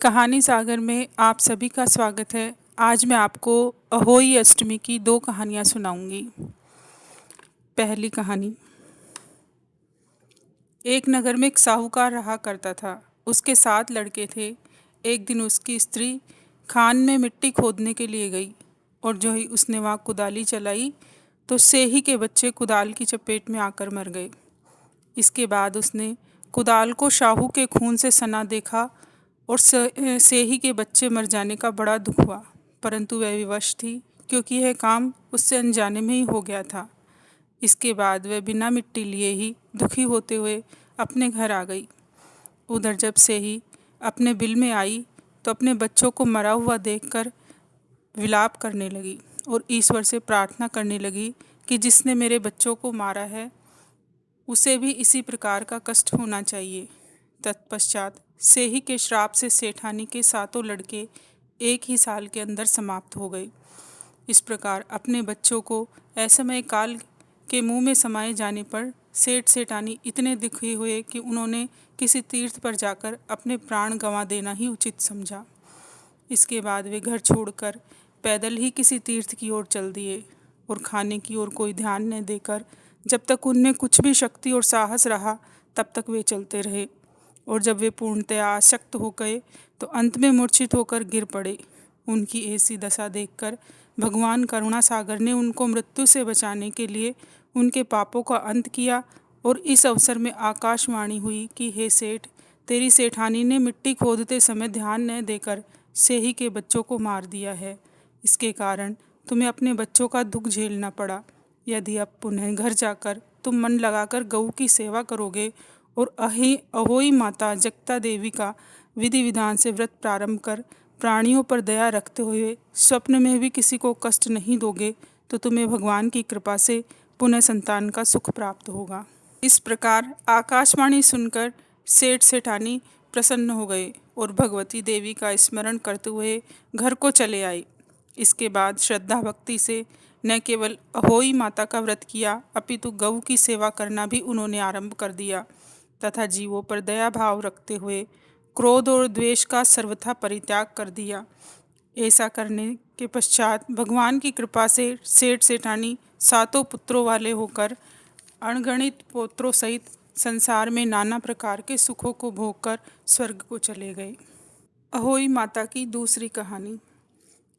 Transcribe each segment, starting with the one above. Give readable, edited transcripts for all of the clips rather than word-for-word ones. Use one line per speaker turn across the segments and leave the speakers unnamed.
कहानी सागर में आप सभी का स्वागत है। आज मैं आपको अहोई अष्टमी की दो कहानियाँ सुनाऊंगी। पहली कहानी। एक नगर में एक साहूकार रहा करता था। उसके 7 लड़के थे। एक दिन उसकी स्त्री खान में मिट्टी खोदने के लिए गई और जो ही उसने वहाँ कुदाली चलाई तो सेही के बच्चे कुदाल की चपेट में आकर मर गए। इसके बाद उसने कुदाल को शाहू के खून से सना देखा और सेही के बच्चे मर जाने का बड़ा दुख हुआ, परंतु वह विवश थी क्योंकि यह काम उससे अनजाने में ही हो गया था। इसके बाद वह बिना मिट्टी लिए ही दुखी होते हुए अपने घर आ गई। उधर जब सेही अपने बिल में आई तो अपने बच्चों को मरा हुआ देखकर विलाप करने लगी और ईश्वर से प्रार्थना करने लगी कि जिसने मेरे बच्चों को मारा है उसे भी इसी प्रकार का कष्ट होना चाहिए। तत्पश्चात सेही के श्राप से सेठानी के 7 लड़के एक ही साल के अंदर समाप्त हो गए। इस प्रकार अपने बच्चों को असमय काल के मुंह में समाये जाने पर सेठ सेठानी इतने दुखी हुए कि उन्होंने किसी तीर्थ पर जाकर अपने प्राण गंवा देना ही उचित समझा। इसके बाद वे घर छोड़कर पैदल ही किसी तीर्थ की ओर चल दिए और खाने की ओर कोई ध्यान न देकर जब तक उनमें कुछ भी शक्ति और साहस रहा तब तक वे चलते रहे और जब वे पूर्णतया आसक्त हो गए तो अंत में मूर्छित होकर गिर पड़े। उनकी ऐसी दशा देखकर भगवान करुणा सागर ने उनको मृत्यु से बचाने के लिए उनके पापों का अंत किया और इस अवसर में आकाशवाणी हुई कि हे सेठ, तेरी सेठानी ने मिट्टी खोदते समय ध्यान न देकर सेही के बच्चों को मार दिया है। इसके कारण तुम्हें अपने बच्चों का दुख झेलना पड़ा। यदि अब पुनः घर जाकर तुम मन लगाकर गऊ की सेवा करोगे और अहोई माता जगता देवी का विधि विधान से व्रत प्रारंभ कर प्राणियों पर दया रखते हुए स्वप्न में भी किसी को कष्ट नहीं दोगे तो तुम्हें भगवान की कृपा से पुनः संतान का सुख प्राप्त होगा। इस प्रकार आकाशवाणी सुनकर सेठ सेठानी प्रसन्न हो गए और भगवती देवी का स्मरण करते हुए घर को चले आए। इसके बाद श्रद्धा भक्ति से न केवल अहोई माता का व्रत किया अपितु गऊ की सेवा करना भी उन्होंने आरंभ कर दिया तथा जीवों पर दया भाव रखते हुए क्रोध और द्वेष का सर्वथा परित्याग कर दिया। ऐसा करने के पश्चात भगवान की कृपा से सेठ सेठानी 7 पुत्रों वाले होकर अनगणित पोत्रों सहित संसार में नाना प्रकार के सुखों को भोगकर स्वर्ग को चले गए। अहोई माता की दूसरी कहानी।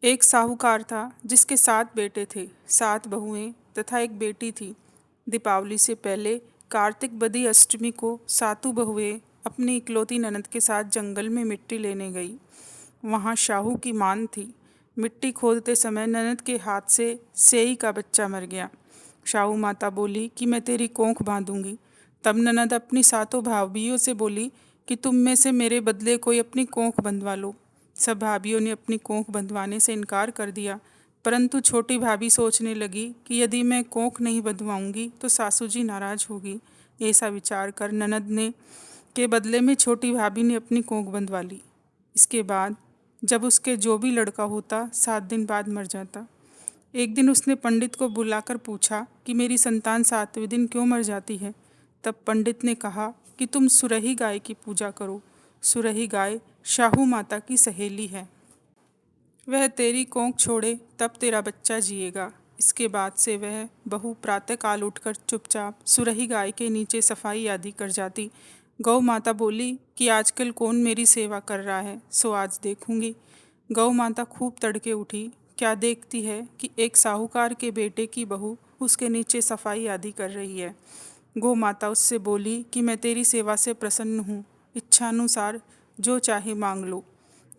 एक साहूकार था जिसके 7 बेटे थे, 7 बहुएं तथा एक बेटी थी। दीपावली से पहले कार्तिक बदी अष्टमी को 7 बहुएं अपनी इकलौती ननद के साथ जंगल में मिट्टी लेने गई। वहाँ शाहू की मान थी। मिट्टी खोदते समय ननद के हाथ से सेई का बच्चा मर गया। शाहू माता बोली कि मैं तेरी कोख बांधूंगी। तब ननद अपनी 7 भाभियों से बोली कि तुम में से मेरे बदले कोई अपनी कोख बंधवा लो। सब भाभियों ने अपनी कोख बंधवाने से इनकार कर दिया, परंतु छोटी भाभी सोचने लगी कि यदि मैं कोख नहीं बंधवाऊंगी तो सासू जी नाराज होगी। ऐसा विचार कर ननद ने के बदले में छोटी भाभी ने अपनी कोख बंधवा ली। इसके बाद जब उसके जो भी लड़का होता 7 दिन बाद मर जाता। एक दिन उसने पंडित को बुलाकर पूछा कि मेरी संतान 7वें दिन क्यों मर जाती है। तब पंडित ने कहा कि तुम सुरही गाय की पूजा करो। सुरही गाय शाहू माता की सहेली है। वह तेरी कोख छोड़े तब तेरा बच्चा जिएगा। इसके बाद से वह बहू प्रातःकाल उठकर चुपचाप सुरही गाय के नीचे सफाई आदि कर जाती। गौ माता बोली कि आजकल कौन मेरी सेवा कर रहा है, सो आज देखूंगी। गौ माता खूब तड़के उठी। क्या देखती है कि एक साहूकार के बेटे की बहू उसके नीचे सफाई आदि कर रही है। गौ माता उससे बोली कि मैं तेरी सेवा से प्रसन्न हूँ, इच्छानुसार जो चाहे मांग लो।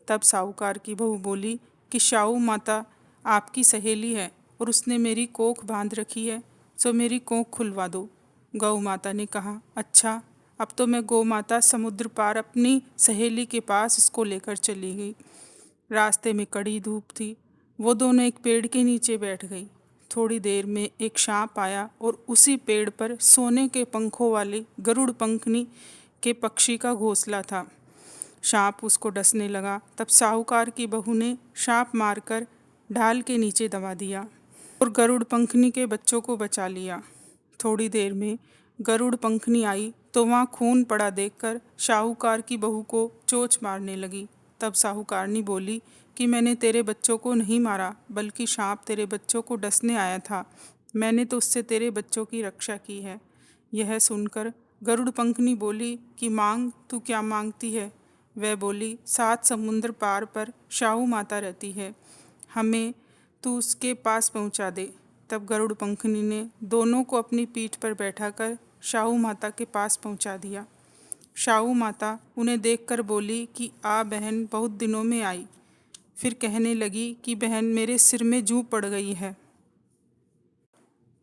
तब साहूकार की बहू बोली कि शाहू माता आपकी सहेली है और उसने मेरी कोख बांध रखी है, सो मेरी कोख खुलवा दो। गौ माता ने कहा, अच्छा। अब तो मैं गौ माता समुद्र पार अपनी सहेली के पास उसको लेकर चली गई। रास्ते में कड़ी धूप थी। वो दोनों एक पेड़ के नीचे बैठ गई। थोड़ी देर में एक सांप आया और उसी पेड़ पर सोने के पंखों वाले गरुड़ पंखनी के पक्षी का घोंसला था। सांप उसको डसने लगा। तब साहूकार की बहू ने सांप मारकर ढाल के नीचे दबा दिया और गरुड़ पंखनी के बच्चों को बचा लिया। थोड़ी देर में गरुड़ पंखनी आई तो वहाँ खून पड़ा देखकर साहूकार की बहू को चोंच मारने लगी। तब साहूकारनी बोली कि मैंने तेरे बच्चों को नहीं मारा, बल्कि सांप तेरे बच्चों को डसने आया था। मैंने तो उससे तेरे बच्चों की रक्षा की है। यह सुनकर गरुड़ पंखनी बोली कि मांग, तू क्या मांगती है? वह बोली, 7 समुंदर पार पर शाहू माता रहती है, हमें तू उसके पास पहुंचा दे। तब गरुड़ पंखनी ने दोनों को अपनी पीठ पर बैठाकर शाहू माता के पास पहुंचा दिया। शाहू माता उन्हें देखकर बोली कि आ बहन, बहुत दिनों में आई। फिर कहने लगी कि बहन, मेरे सिर में जूं पड़ गई है।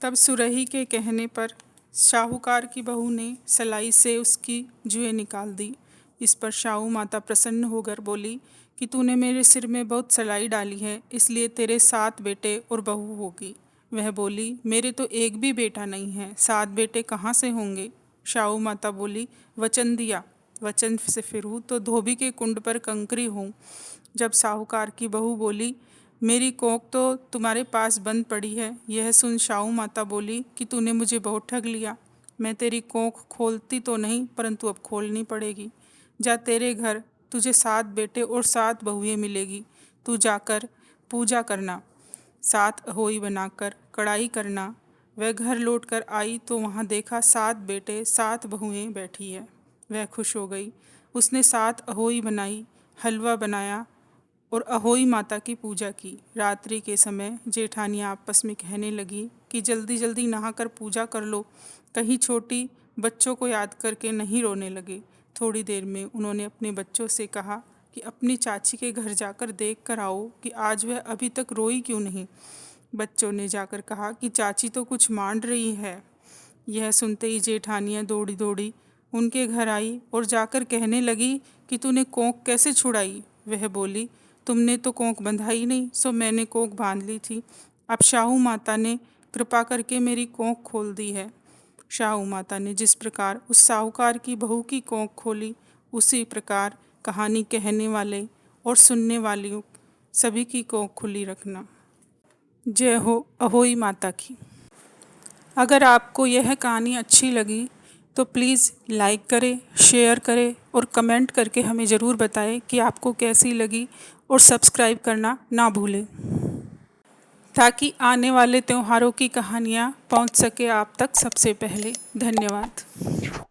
तब सुरही के कहने पर शाहूकार की बहू ने सलाई से उसकी जुएं निकाल दी। इस पर शाहू माता प्रसन्न होकर बोली कि तूने मेरे सिर में बहुत सलाई डाली है, इसलिए तेरे 7 बेटे और बहू होगी। वह बोली, मेरे तो एक भी बेटा नहीं है, 7 बेटे कहाँ से होंगे? शाहू माता बोली, वचन दिया, वचन से फिरूँ तो धोबी के कुंड पर कंकरी हूँ। जब साहूकार की बहू बोली, मेरी कोख तो तुम्हारे पास बंद पड़ी है। यह सुन शाहू माता बोली कि तूने मुझे बहुत ठग लिया। मैं तेरी कोख खोलती तो नहीं, परंतु अब खोलनी पड़ेगी। जा, तेरे घर तुझे 7 बेटे और 7 बहुएं मिलेगी। तू जाकर पूजा करना, 7 अहोई बनाकर कढ़ाई करना। वह घर लौट कर आई तो वहाँ देखा 7 बेटे 7 बहुएं बैठी है। वह खुश हो गई। उसने 7 अहोई बनाई, हलवा बनाया और अहोई माता की पूजा की। रात्रि के समय जेठानियाँ आपस में कहने लगी कि जल्दी जल्दी नहाकर पूजा कर लो, कहीं छोटी बच्चों को याद करके नहीं रोने लगे। थोड़ी देर में उन्होंने अपने बच्चों से कहा कि अपनी चाची के घर जाकर देख कर आओ कि आज वह अभी तक रोई क्यों नहीं। बच्चों ने जाकर कहा कि चाची तो कुछ मांड रही है। यह सुनते ही जेठानियाँ दौड़ी दौड़ी उनके घर आई और जाकर कहने लगी कि तूने कोख कैसे छुड़ाई? वह बोली, तुमने तो कोख बंधाई नहीं, सो मैंने कोख बांध ली थी। अब शाहू माता ने कृपा करके मेरी कोख खोल दी है। शाहू माता ने जिस प्रकार उस साहूकार की बहू की कोख खोली, उसी प्रकार कहानी कहने वाले और सुनने वालियों सभी की कोख खुली रखना। जय हो अहोई माता की। अगर आपको यह कहानी अच्छी लगी तो प्लीज़ लाइक करें, शेयर करें और कमेंट करके हमें ज़रूर बताएं कि आपको कैसी लगी, और सब्सक्राइब करना ना भूलें, ताकि आने वाले त्योहारों की कहानियाँ पहुंच सके आप तक सबसे पहले। धन्यवाद।